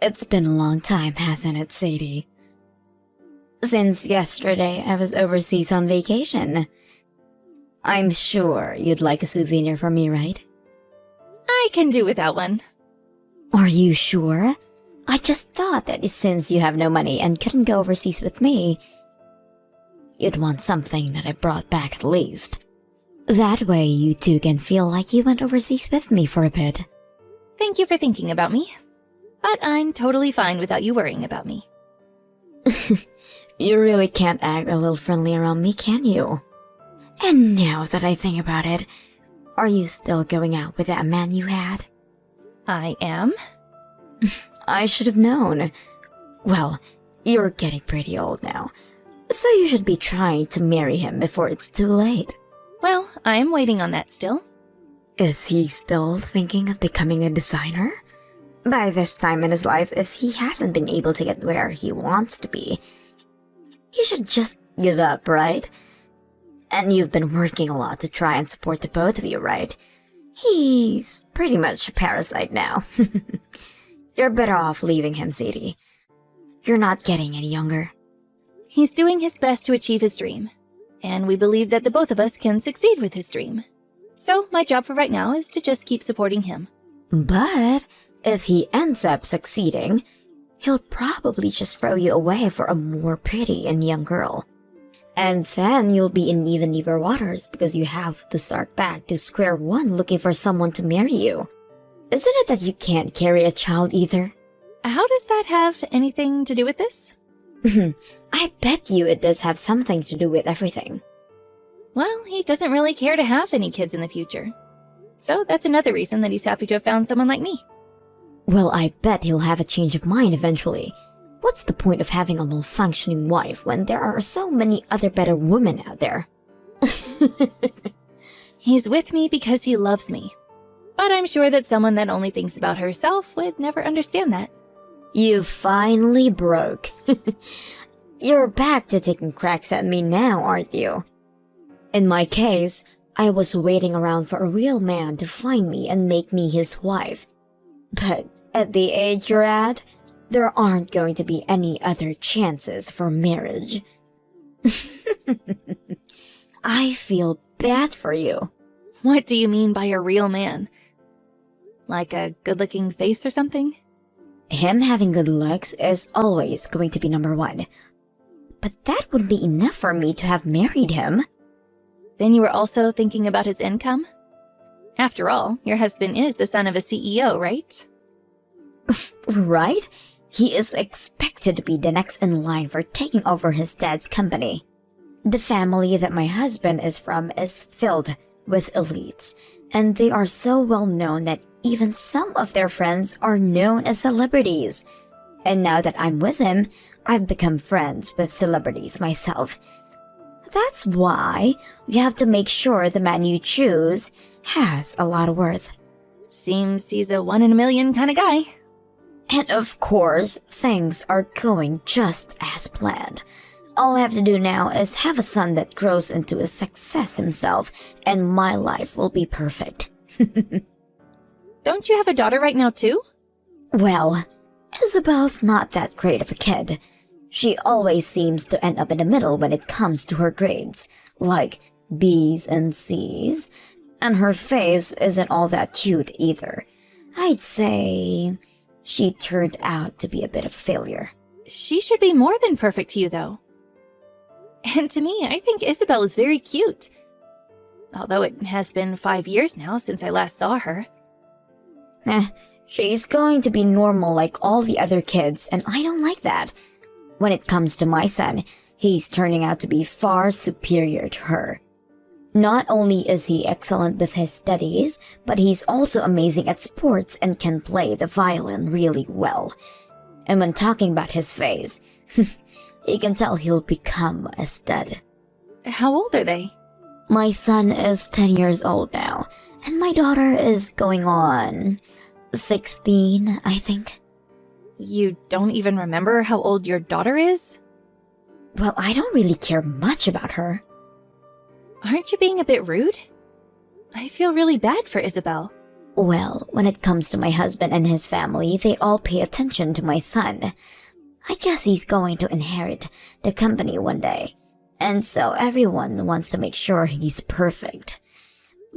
It's been a long time, hasn't it, Sadie? Since yesterday, I was overseas on vacation. I'm sure you'd like a souvenir from me, right? I can do without one. Are you sure? I just thought that since you have no money and couldn't go overseas with me, you'd want something that I brought back at least. That way you two can feel like you went overseas with me for a bit. Thank you for thinking about me. But I'm totally fine without you worrying about me. You really can't act a little friendly around me, can you? And now that I think about it, are you still going out with that man you had? I am? I should have known. Well, you're getting pretty old now, so you should be trying to marry him before it's too late. Well, I am waiting on that still. Is he still thinking of becoming a designer? By this time in his life, if he hasn't been able to get where he wants to be, he should just give up, right? And you've been working a lot to try and support the both of you, right? He's pretty much a parasite now. You're better off leaving him, Sadie. You're not getting any younger. He's doing his best to achieve his dream, and we believe that the both of us can succeed with his dream. So my job for right now is to just keep supporting him. But if he ends up succeeding, he'll probably just throw you away for a more pretty and young girl. And then you'll be in even deeper waters because you have to start back to square one looking for someone to marry you. Isn't it that you can't carry a child either? How does that have anything to do with this? I bet you it does have something to do with everything. Well, he doesn't really care to have any kids in the future. So that's another reason that he's happy to have found someone like me. Well, I bet he'll have a change of mind eventually. What's the point of having a malfunctioning wife when there are so many other better women out there? He's with me because he loves me. But I'm sure that someone that only thinks about herself would never understand that. You finally broke. You're back to taking cracks at me now, aren't you? In my case, I was waiting around for a real man to find me and make me his wife. But at the age you're at, there aren't going to be any other chances for marriage. I feel bad for you. What do you mean by a real man? Like a good-looking face or something? Him having good looks is always going to be number one. But that wouldn't be enough for me to have married him. Then you were also thinking about his income? After all, your husband is the son of a CEO, right? Right? He is expected to be the next in line for taking over his dad's company. The family that my husband is from is filled with elites, and they are so well known that even some of their friends are known as celebrities. And now that I'm with him, I've become friends with celebrities myself. That's why you have to make sure the man you choose has a lot of worth. Seems he's a 1 in a million kind of guy. And of course, things are going just as planned. All I have to do now is have a son that grows into a success himself, and my life will be perfect. Don't you have a daughter right now, too? Well, Isabel's not that great of a kid. She always seems to end up in the middle when it comes to her grades, like B's and C's, and her face isn't all that cute either. I'd say she turned out to be a bit of a failure. She should be more than perfect to you, though. And to me, I think Isabel is very cute. Although it has been 5 years now since I last saw her. She's going to be normal like all the other kids, and I don't like that. When it comes to my son, he's turning out to be far superior to her. Not only is he excellent with his studies, but he's also amazing at sports and can play the violin really well. And when talking about his face, you can tell he'll become a stud. How old are they? My son is 10 years old now, and my daughter is going on 16, I think. You don't even remember how old your daughter is? Well, I don't really care much about her. Aren't you being a bit rude? I feel really bad for Isabel. Well, when it comes to my husband and his family, they all pay attention to my son. I guess he's going to inherit the company one day, and so everyone wants to make sure he's perfect.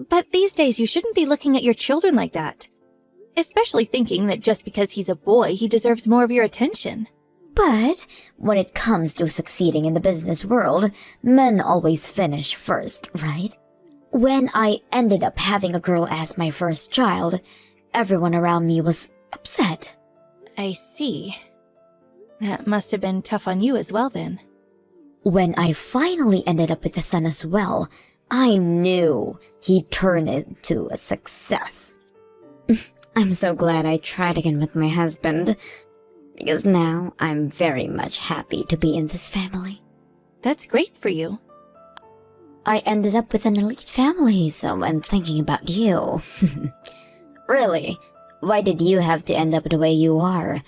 But these days you shouldn't be looking at your children like that. Especially thinking that just because he's a boy, he deserves more of your attention. But when it comes to succeeding in the business world, men always finish first, right? When I ended up having a girl as my first child, everyone around me was upset. I see. That must have been tough on you as well then. When I finally ended up with a son as well, I knew he'd turn into a success. I'm so glad I tried again with my husband, because now I'm very much happy to be in this family. That's great for you. I ended up with an elite family, so I'm thinking about you. Really, why did you have to end up the way you are?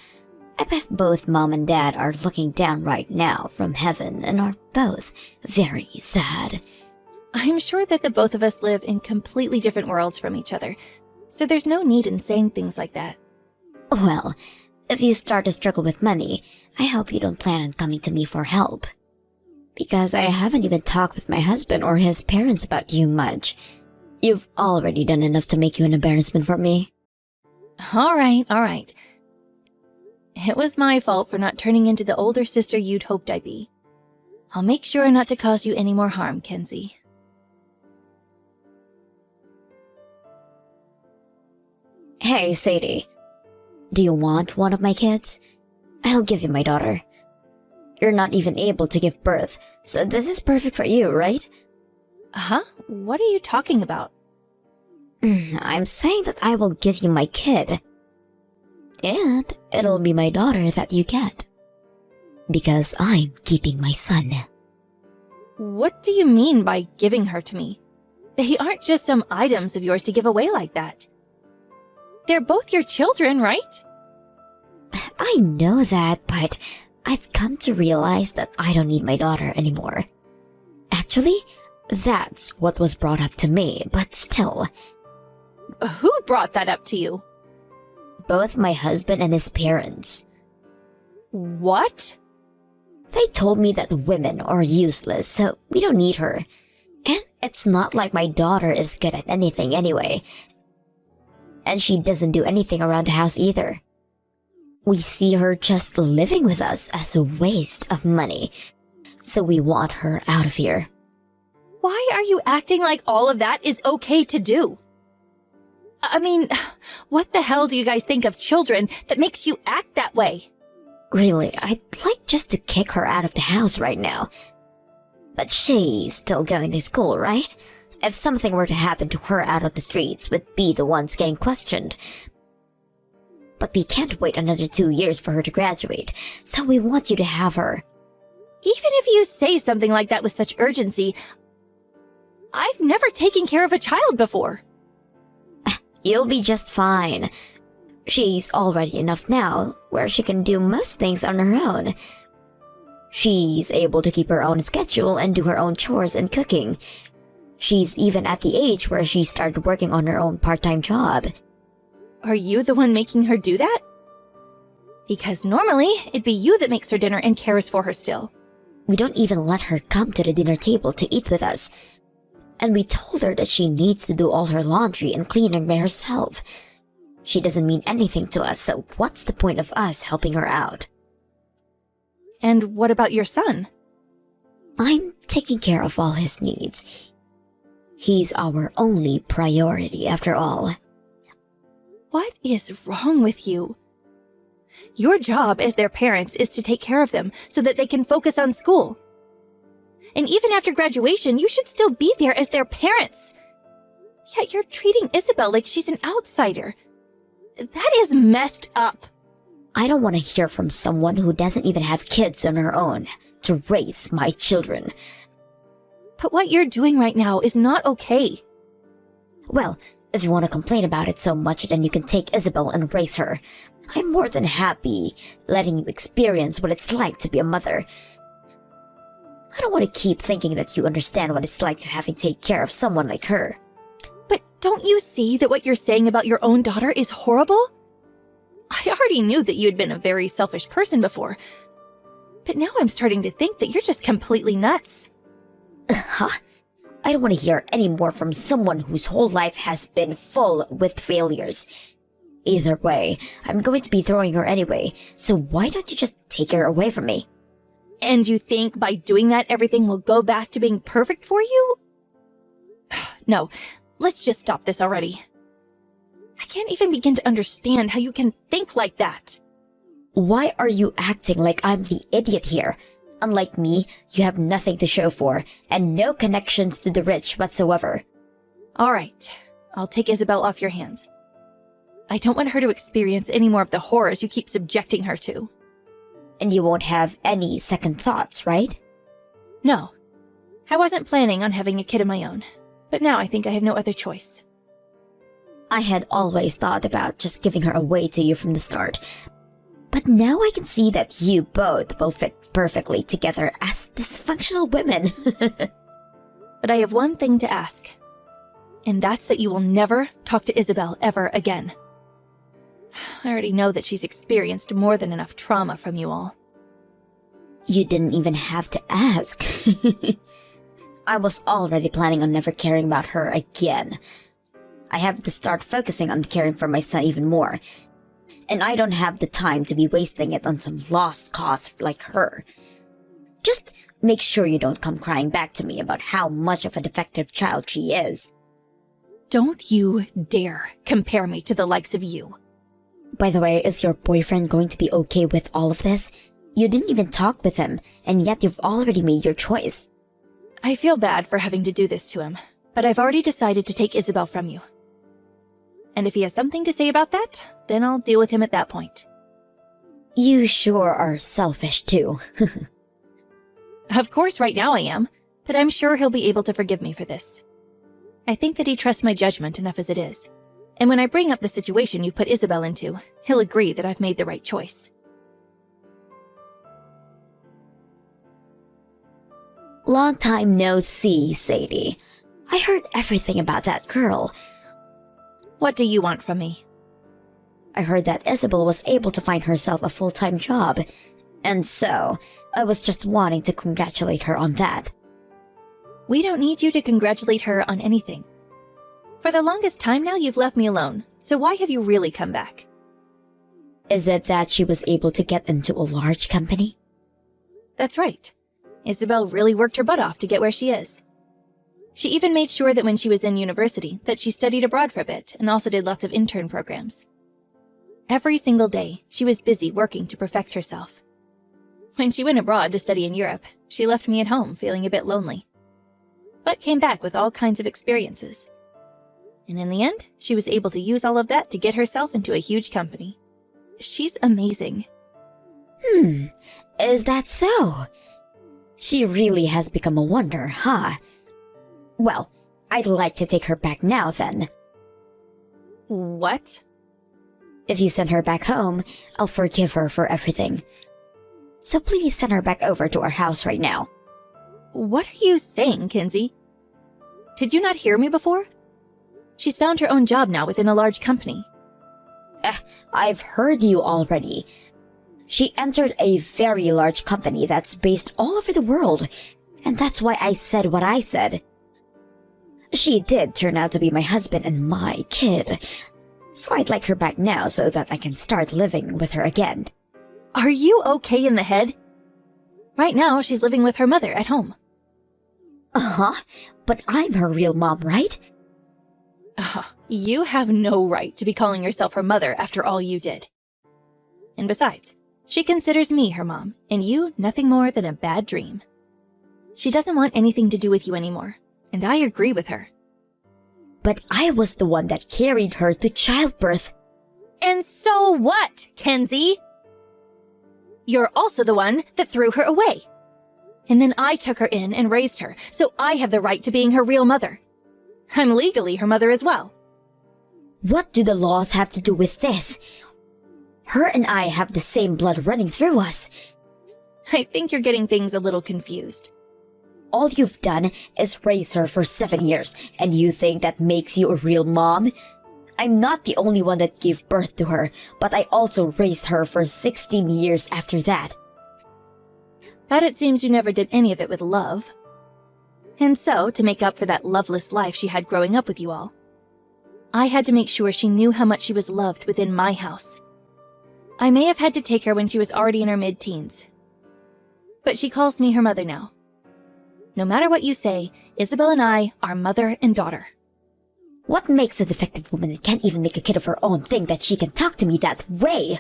I bet both mom and dad are looking down right now from heaven and are both very sad. I'm sure that the both of us live in completely different worlds from each other, so there's no need in saying things like that. Well, if you start to struggle with money, I hope you don't plan on coming to me for help. Because I haven't even talked with my husband or his parents about you much. You've already done enough to make you an embarrassment for me. All right. It was my fault for not turning into the older sister you'd hoped I'd be. I'll make sure not to cause you any more harm, Kenzie. Hey, Sadie. Do you want one of my kids? I'll give you my daughter. You're not even able to give birth, so this is perfect for you, right? Huh? What are you talking about? I'm saying that I will give you my kid. And it'll be my daughter that you get. Because I'm keeping my son. What do you mean by giving her to me? They aren't just some items of yours to give away like that. They're both your children, right? I know that, but I've come to realize that I don't need my daughter anymore. Actually, that's what was brought up to me, but still. Who brought that up to you? Both my husband and his parents. What? They told me that women are useless, so we don't need her. And it's not like my daughter is good at anything anyway. And she doesn't do anything around the house either. We see her just living with us as a waste of money, so we want her out of here. Why are you acting like all of that is okay to do? I mean, what the hell do you guys think of children that makes you act that way? Really, I'd like just to kick her out of the house right now. But she's still going to school, right? If something were to happen to her out on the streets, we'd be the ones getting questioned. But we can't wait another 2 years for her to graduate, so we want you to have her. Even if you say something like that with such urgency, I've never taken care of a child before. You'll be just fine. She's already enough now, where she can do most things on her own. She's able to keep her own schedule and do her own chores and cooking. She's even at the age where she started working on her own part-time job. Are you the one making her do that? Because normally, it'd be you that makes her dinner and cares for her still. We don't even let her come to the dinner table to eat with us. And we told her that she needs to do all her laundry and cleaning by herself. She doesn't mean anything to us, so what's the point of us helping her out? And what about your son? I'm taking care of all his needs. He's our only priority after all. What is wrong with you? Your job as their parents is to take care of them so that they can focus on school. And even after graduation, you should still be there as their parents. Yet you're treating Isabel like she's an outsider. That is messed up. I don't want to hear from someone who doesn't even have kids on her own to raise my children. But what you're doing right now is not okay. Well, if you want to complain about it so much, then you can take Isabel and raise her. I'm more than happy letting you experience what it's like to be a mother. I don't want to keep thinking that you understand what it's like to having to take care of someone like her. But don't you see that what you're saying about your own daughter is horrible? I already knew that you had been a very selfish person before, but now I'm starting to think that you're just completely nuts. Huh? I don't want to hear any more from someone whose whole life has been full with failures. Either way, I'm going to be throwing her anyway, so why don't you just take her away from me? And you think by doing that everything will go back to being perfect for you? No, let's just stop this already. I can't even begin to understand how you can think like that. Why are you acting like I'm the idiot here? Unlike me, you have nothing to show for, and no connections to the rich whatsoever. Alright, I'll take Isabel off your hands. I don't want her to experience any more of the horrors you keep subjecting her to. And you won't have any second thoughts, right? No. I wasn't planning on having a kid of my own, but now I think I have no other choice. I had always thought about just giving her away to you from the start, but now I can see that you both will fit perfectly together as dysfunctional women. But I have one thing to ask, and that's that you will never talk to Isabel ever again. I already know that she's experienced more than enough trauma from you all. You didn't even have to ask. I was already planning on never caring about her again. I have to start focusing on caring for my son even more. And I don't have the time to be wasting it on some lost cause like her. Just make sure you don't come crying back to me about how much of a defective child she is. Don't you dare compare me to the likes of you. By the way, is your boyfriend going to be okay with all of this? You didn't even talk with him, and yet you've already made your choice. I feel bad for having to do this to him, but I've already decided to take Isabel from you. And if he has something to say about that, then I'll deal with him at that point. You sure are selfish too. Of course, right now I am, but I'm sure he'll be able to forgive me for this. I think that he trusts my judgment enough as it is. And when I bring up the situation you've put Isabel into, he'll agree that I've made the right choice. Long time no see, Sadie. I heard everything about that girl. What do you want from me? I heard that Isabel was able to find herself a full-time job, and so I was just wanting to congratulate her on that. We don't need you to congratulate her on anything. For the longest time now, you've left me alone, so why have you really come back? Is it that she was able to get into a large company? That's right. Isabel really worked her butt off to get where she is. She even made sure that when she was in university that she studied abroad for a bit and also did lots of intern programs. Every single day, she was busy working to perfect herself. When she went abroad to study in Europe, she left me at home feeling a bit lonely, but came back with all kinds of experiences. And in the end, she was able to use all of that to get herself into a huge company. She's amazing. Is that so? She really has become a wonder, huh? Well, I'd like to take her back now then. What? If you send her back home, I'll forgive her for everything. So please send her back over to our house right now. What are you saying, Kinsey? Did you not hear me before? She's found her own job now within a large company. I've heard you already. She entered a very large company that's based all over the world, and that's why I said what I said. She did turn out to be my husband and my kid, so I'd like her back now so that I can start living with her again. Are you okay in the head? Right now, she's living with her mother at home. Uh-huh, but I'm her real mom, right? You have no right to be calling yourself her mother after all you did. And besides, she considers me her mom, and you nothing more than a bad dream. She doesn't want anything to do with you anymore, and I agree with her. But I was the one that carried her to childbirth. And so what, Kenzie? You're also the one that threw her away. And then I took her in and raised her, so I have the right to being her real mother. I'm legally her mother as well. What do the laws have to do with this? Her and I have the same blood running through us. I think you're getting things a little confused. all you've done is raise her for 7 years, and you think that makes you a real mom? I'm not the only one that gave birth to her, but I also raised her for 16 years after that. But it seems you never did any of it with love. And so, to make up for that loveless life she had growing up with you all, I had to make sure she knew how much she was loved within my house. I may have had to take her when she was already in her mid-teens, but she calls me her mother now. No matter what you say, Isabel and I are mother and daughter. What makes a defective woman that can't even make a kid of her own think that she can talk to me that way?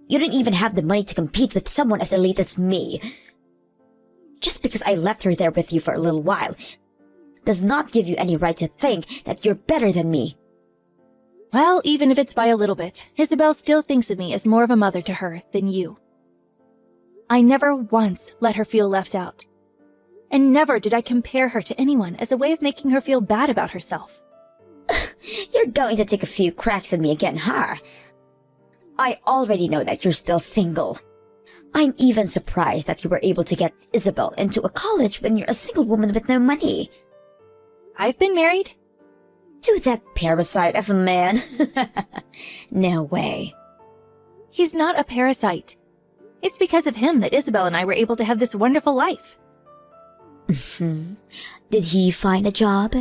You don't even have the money to compete with someone as elite as me. Just because I left her there with you for a little while does not give you any right to think that you're better than me. Well, even if it's by a little bit, Isabel still thinks of me as more of a mother to her than you. I never once let her feel left out. And never did I compare her to anyone as a way of making her feel bad about herself. You're going to take a few cracks at me again, huh? I already know that you're still single. I'm even surprised that you were able to get Isabel into a college when you're a single woman with no money. I've been married. To that parasite of a man? No way. He's not a parasite. It's because of him that Isabel and I were able to have this wonderful life. Did he find a job?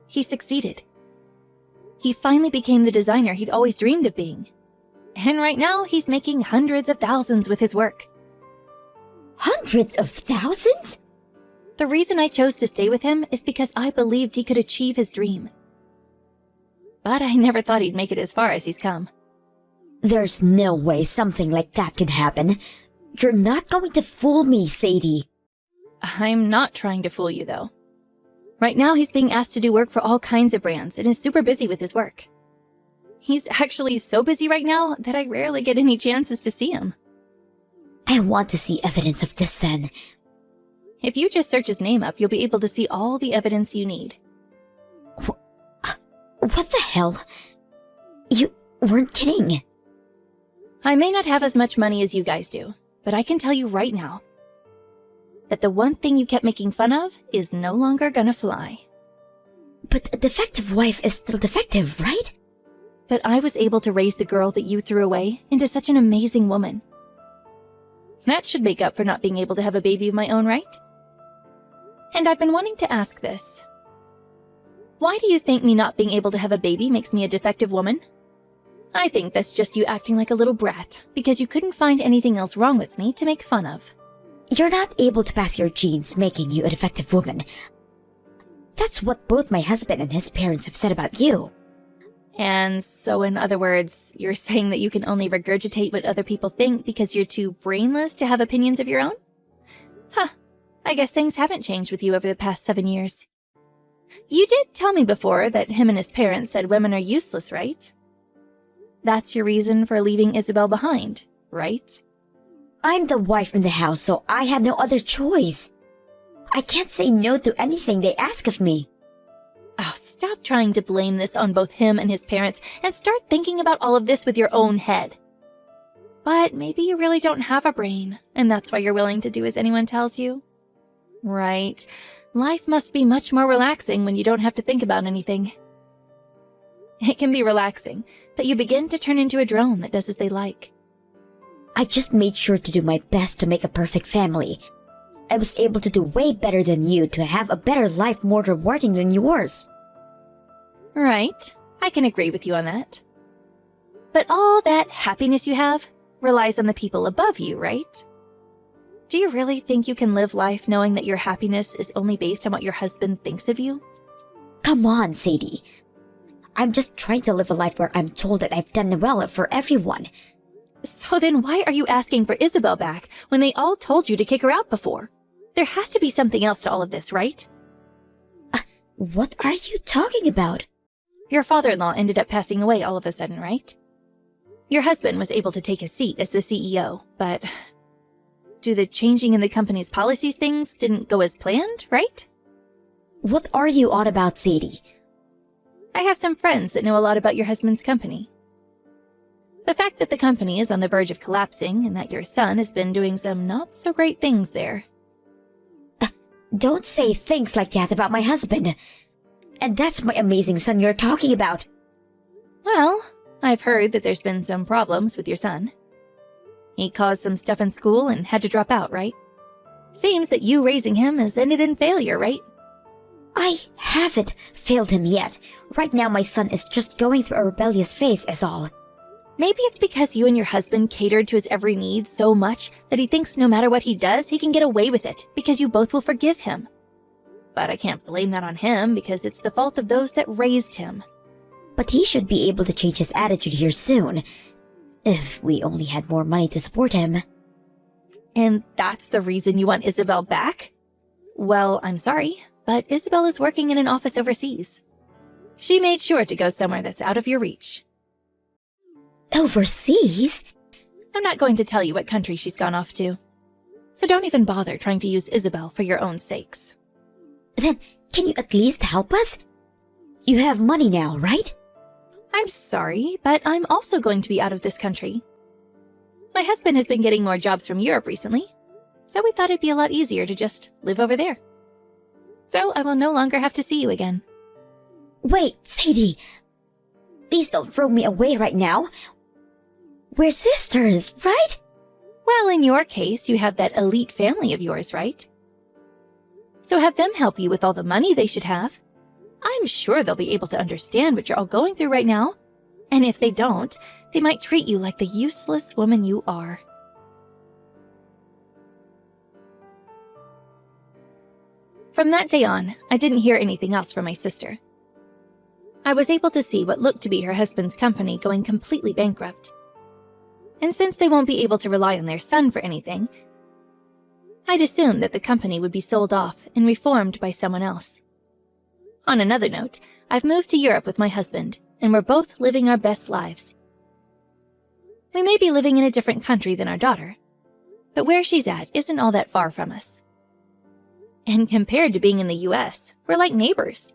He succeeded. He finally became the designer he'd always dreamed of being. And right now, he's making hundreds of thousands with his work. Hundreds of thousands? The reason I chose to stay with him is because I believed he could achieve his dream. But I never thought he'd make it as far as he's come. There's no way something like that can happen. You're not going to fool me, Sadie. I'm not trying to fool you, though. Right now, he's being asked to do work for all kinds of brands and is super busy with his work. He's actually so busy right now that I rarely get any chances to see him. I want to see evidence of this then. If you just search his name up, you'll be able to see all the evidence you need. What the hell? You weren't kidding. I may not have as much money as you guys do, but I can tell you right now that the one thing you kept making fun of is no longer gonna fly. But a defective wife is still defective, right? But I was able to raise the girl that you threw away into such an amazing woman. That should make up for not being able to have a baby of my own, right? And I've been wanting to ask this. Why do you think me not being able to have a baby makes me a defective woman? I think that's just you acting like a little brat because you couldn't find anything else wrong with me to make fun of. You're not able to pass your genes making you a defective woman. That's what both my husband and his parents have said about you. And so, in other words, you're saying that you can only regurgitate what other people think because you're too brainless to have opinions of your own? Huh. I guess things haven't changed with you over the past 7 years. You did tell me before that him and his parents said women are useless, right? That's your reason for leaving Isabel behind, right? I'm the wife in the house, so I had no other choice. I can't say no to anything they ask of me. Oh, stop trying to blame this on both him and his parents and start thinking about all of this with your own head. But maybe you really don't have a brain, and that's why you're willing to do as anyone tells you. Right. Life must be much more relaxing when you don't have to think about anything. It can be relaxing, but you begin to turn into a drone that does as they like. I just made sure to do my best to make a perfect family. I was able to do way better than you to have a better life more rewarding than yours. Right. I can agree with you on that. But all that happiness you have relies on the people above you, right? Do you really think you can live life knowing that your happiness is only based on what your husband thinks of you? Come on, Sadie. I'm just trying to live a life where I'm told that I've done well for everyone. So then why are you asking for Isabel back when they all told you to kick her out before? There has to be something else to all of this, right? What are you talking about? Your father-in-law ended up passing away all of a sudden, right? Your husband was able to take a seat as the CEO, but do the changing in the company's policies things didn't go as planned, right? What are you on about, Sadie? I have some friends that know a lot about your husband's company. The fact that the company is on the verge of collapsing and that your son has been doing some not-so-great things there. Don't say things like that about my husband. And that's my amazing son you're talking about. Well, I've heard that there's been some problems with your son. He caused some stuff in school and had to drop out, right? Seems that you raising him has ended in failure, right? I haven't failed him yet. Right now my son is just going through a rebellious phase is all. Maybe it's because you and your husband catered to his every need so much that he thinks no matter what he does, he can get away with it because you both will forgive him. But I can't blame that on him because it's the fault of those that raised him. But he should be able to change his attitude here soon. If we only had more money to support him. And that's the reason you want Isabel back? Well, I'm sorry, but Isabel is working in an office overseas. She made sure to go somewhere that's out of your reach. Overseas? I'm not going to tell you what country she's gone off to. So don't even bother trying to use Isabel for your own sakes. Then, can you at least help us? You have money now, right? I'm sorry, but I'm also going to be out of this country. My husband has been getting more jobs from Europe recently, so we thought it'd be a lot easier to just live over there. So I will no longer have to see you again. Wait, Sadie. Please don't throw me away right now. We're sisters, right? Well, in your case, you have that elite family of yours, right? So have them help you with all the money they should have. I'm sure they'll be able to understand what you're all going through right now. And if they don't, they might treat you like the useless woman you are. From that day on, I didn't hear anything else from my sister. I was able to see what looked to be her husband's company going completely bankrupt. And since they won't be able to rely on their son for anything, I'd assumed that the company would be sold off and reformed by someone else. On another note, I've moved to Europe with my husband, and we're both living our best lives. We may be living in a different country than our daughter, but where she's at isn't all that far from us. And compared to being in the US, we're like neighbors.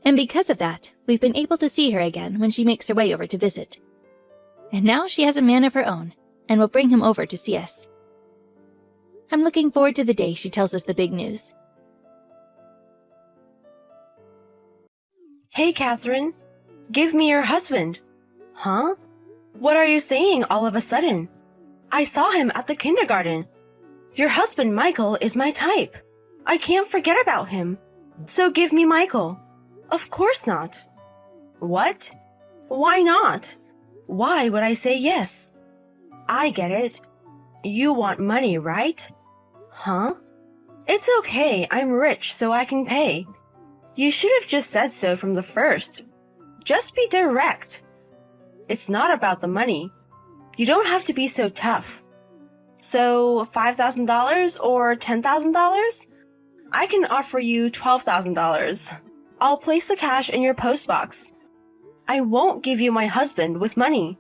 And because of that, we've been able to see her again when she makes her way over to visit. And now she has a man of her own, and will bring him over to see us. I'm looking forward to the day she tells us the big news. Hey, Catherine. Give me your husband. Huh? What are you saying all of a sudden? I saw him at the kindergarten. Your husband, Michael, is my type. I can't forget about him. So give me Michael. Of course not. What? Why not? Why would I say yes? I get it. You want money, right? Huh? It's okay. I'm rich, so I can pay. You should have just said so from the first. Just be direct. It's not about the money. You don't have to be so tough. So, $5,000 or $10,000? I can offer you $12,000. I'll place the cash in your postbox. I won't give you my husband with money.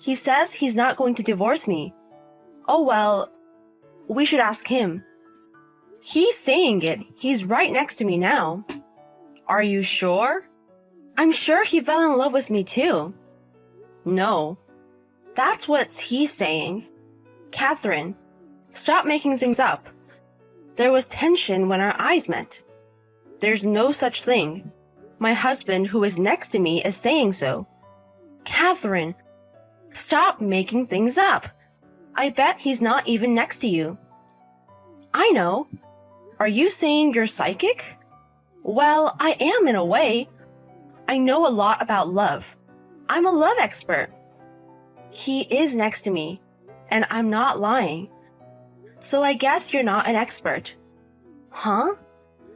He says he's not going to divorce me. Oh well, we should ask him. He's saying it. He's right next to me now. Are you sure? I'm sure he fell in love with me too. No. That's what he's saying. Catherine, stop making things up. There was tension when our eyes met. There's no such thing. My husband, who is next to me, is saying so. Catherine, stop making things up. I bet he's not even next to you. I know. Are you saying you're psychic? Well, I am in a way. I know a lot about love. I'm a love expert. He is next to me, and I'm not lying. So I guess you're not an expert. Huh?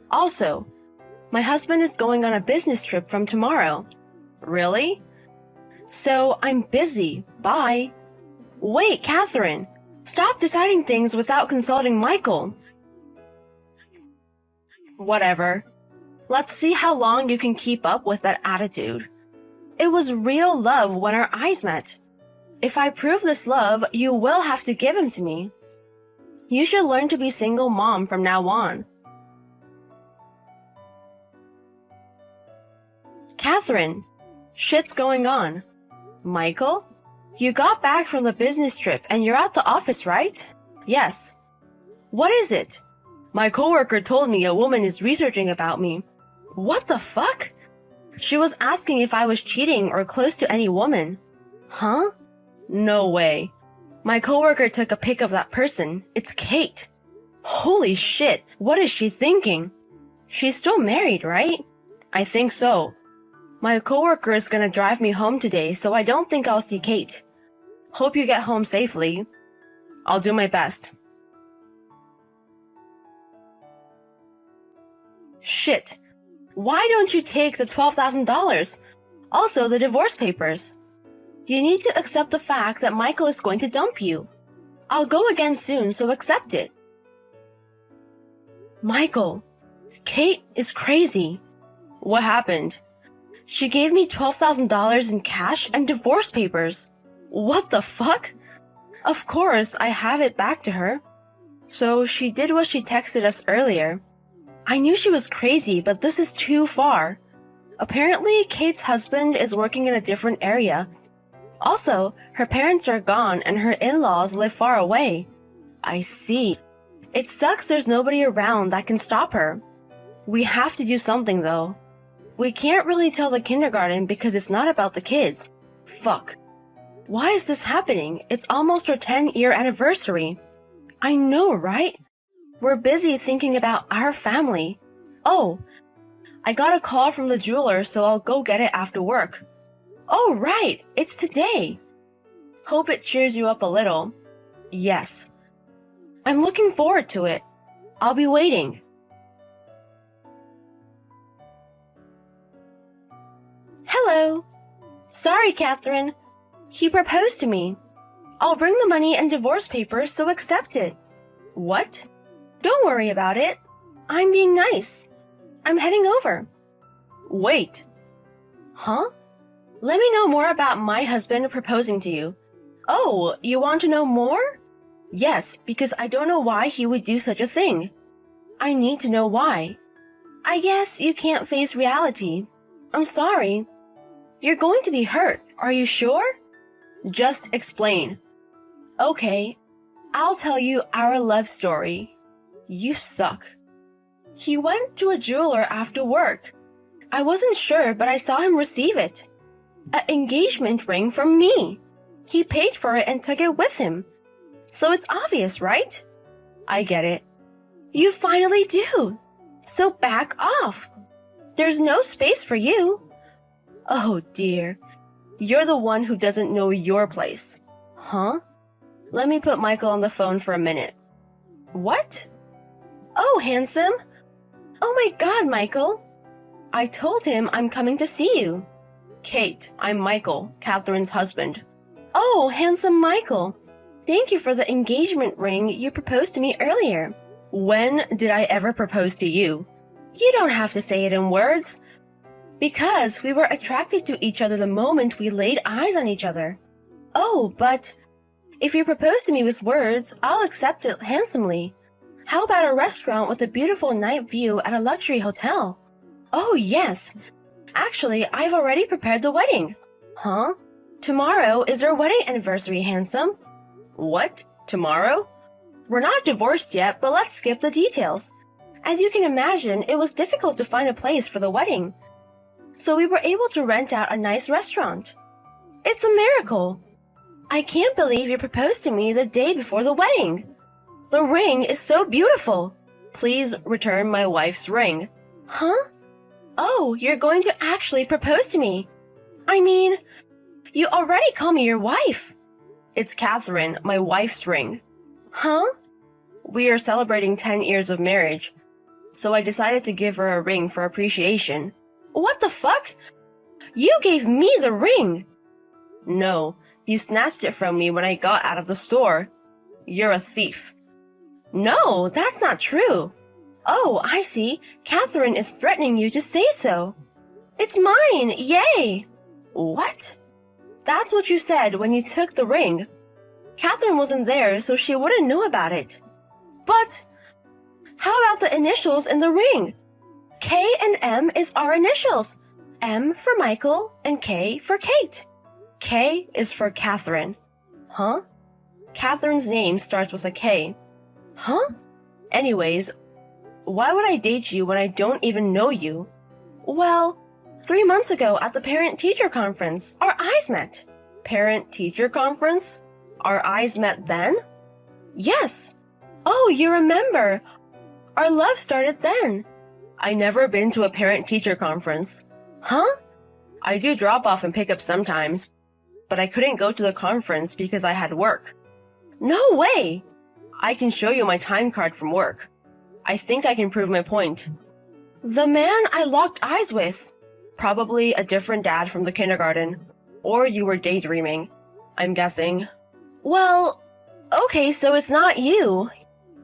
Also, my husband is going on a business trip from tomorrow. Really? So I'm busy. Bye. Wait, Catherine. Stop deciding things without consulting Michael. Whatever. Let's see how long you can keep up with that attitude. It was real love when our eyes met. If I prove this love, you will have to give him to me. You should learn to be single mom from now on. Catherine, shit's going on. Michael, you got back from the business trip and you're at the office, right? Yes. What is it? My coworker told me a woman is researching about me. What the fuck? She was asking if I was cheating or close to any woman. Huh? No way. My coworker took a pic of that person. It's Kate. Holy shit, what is she thinking? She's still married, right? I think so. My coworker is gonna drive me home today, so I don't think I'll see Kate. Hope you get home safely. I'll do my best. Shit. Why don't you take the $12,000? Also the divorce papers. You need to accept the fact that Michael is going to dump you. I'll go again soon, so accept it. Michael, Kate is crazy. What happened? She gave me $12,000 in cash and divorce papers. What the fuck? Of course, I have it back to her. So she did what she texted us earlier. I knew she was crazy, but this is too far. Apparently, Kate's husband is working in a different area. Also, her parents are gone and her in-laws live far away. I see. It sucks there's nobody around that can stop her. We have to do something though. We can't really tell the kindergarten because it's not about the kids. Fuck. Why is this happening? It's almost our 10-year anniversary. I know, right? We're busy thinking about our family. Oh, I got a call from the jeweler, so I'll go get it after work. Oh, right, it's today. Hope it cheers you up a little. Yes. I'm looking forward to it. I'll be waiting. Hello. Sorry, Catherine. He proposed to me. I'll bring the money and divorce papers, so accept it. What? Don't worry about it. I'm being nice. I'm heading over. Wait. Huh? Let me know more about my husband proposing to you. Oh, you want to know more? Yes, because I don't know why he would do such a thing. I need to know why. I guess you can't face reality. I'm sorry. You're going to be hurt. Are you sure? Just explain. Okay, I'll tell you our love story. You suck. He went to a jeweler after work. I wasn't sure, but I saw him receive it. An engagement ring from me. He paid for it and took it with him. So it's obvious, right? I get it. You finally do. So back off. There's no space for you. Oh dear. You're the one who doesn't know your place. Huh? Let me put Michael on the phone for a minute. What? Oh, handsome. Oh my God, Michael. I told him I'm coming to see you. Kate, I'm Michael, Catherine's husband. Oh, handsome Michael. Thank you for the engagement ring you proposed to me earlier. When did I ever propose to you? You don't have to say it in words. Because we were attracted to each other the moment we laid eyes on each other. Oh, but if you propose to me with words, I'll accept it handsomely. How about a restaurant with a beautiful night view at a luxury hotel? Oh, yes. Actually, I've already prepared the wedding. Huh? Tomorrow is our wedding anniversary, handsome. What? Tomorrow? We're not divorced yet, but let's skip the details. As you can imagine, it was difficult to find a place for the wedding. So we were able to rent out a nice restaurant. It's a miracle. I can't believe you proposed to me the day before the wedding. The ring is so beautiful. Please return my wife's ring. Huh? Oh, you're going to actually propose to me. I mean, you already call me your wife. It's Catherine, my wife's ring. Huh? We are celebrating 10 years of marriage, so I decided to give her a ring for appreciation. What the fuck? You gave me the ring! No, you snatched it from me when I got out of the store. You're a thief. No, that's not true. Oh, I see. Catherine is threatening you to say so. It's mine! Yay! What? That's what you said when you took the ring. Catherine wasn't there, so she wouldn't know about it. But how about the initials in the ring? K and M is our initials. M for Michael and K for Kate. K is for Catherine. Huh? Catherine's name starts with a K. Huh? Anyways, Why would I date you when I don't even know you? Well, 3 months ago at the parent-teacher conference, our eyes met. Parent-teacher conference? Our eyes met then? Yes. Oh, you remember. Our love started then. I never been to a parent-teacher conference. Huh? I do drop off and pick up sometimes, but I couldn't go to the conference because I had work. No way! I can show you my time card from work. I think I can prove my point. The man I locked eyes with. Probably a different dad from the kindergarten. Or you were daydreaming, I'm guessing. Well, okay, so it's not you.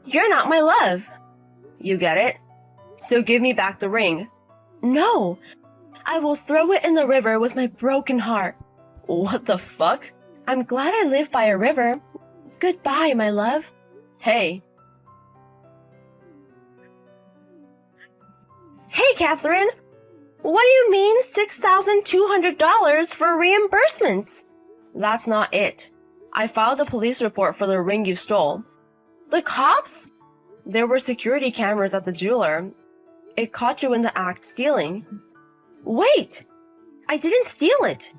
You're not my love. You get it? So give me back the ring. No, I will throw it in the river with my broken heart. What the fuck? I'm glad I live by a river. Goodbye, my love. Hey. Hey, Catherine. What do you mean $6,200 for reimbursements? That's not it. I filed a police report for the ring you stole. The cops? There were security cameras at the jeweler. It caught you in the act stealing. Wait! I didn't steal it.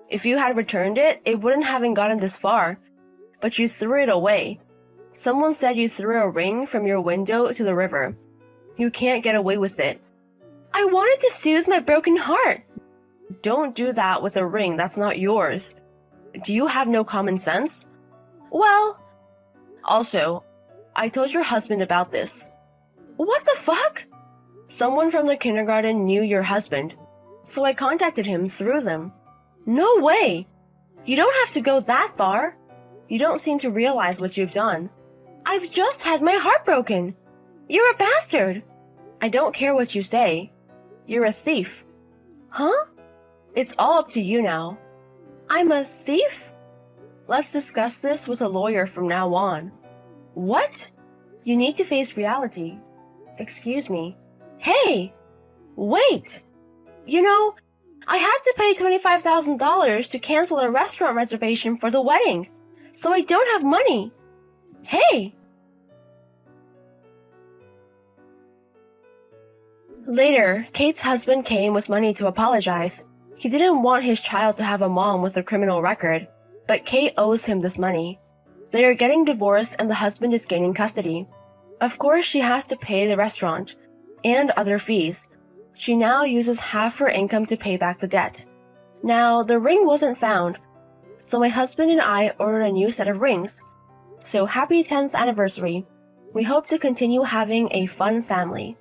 If you had returned it, it wouldn't have gotten this far. But you threw it away. Someone said you threw a ring from your window to the river. You can't get away with it. I wanted to soothe my broken heart. Don't do that with a ring that's not yours. Do you have no common sense? Well, also, I told your husband about this. What the fuck? Someone from the kindergarten knew your husband, so I contacted him through them. No way! You don't have to go that far. You don't seem to realize what you've done. I've just had my heart broken. You're a bastard. I don't care what you say. You're a thief. Huh? It's all up to you now. I'm a thief? Let's discuss this with a lawyer from now on. What? You need to face reality. Excuse me. Hey! Wait! You know, I had to pay $25,000 to cancel a restaurant reservation for the wedding, so I don't have money. Hey! Later, Kate's husband came with money to apologize. He didn't want his child to have a mom with a criminal record, but Kate owes him this money. They are getting divorced and the husband is gaining custody. Of course, she has to pay the restaurant and other fees. She now uses half her income to pay back the debt. Now, the ring wasn't found, so my husband and I ordered a new set of rings. So happy 10th anniversary. We hope to continue having a fun family.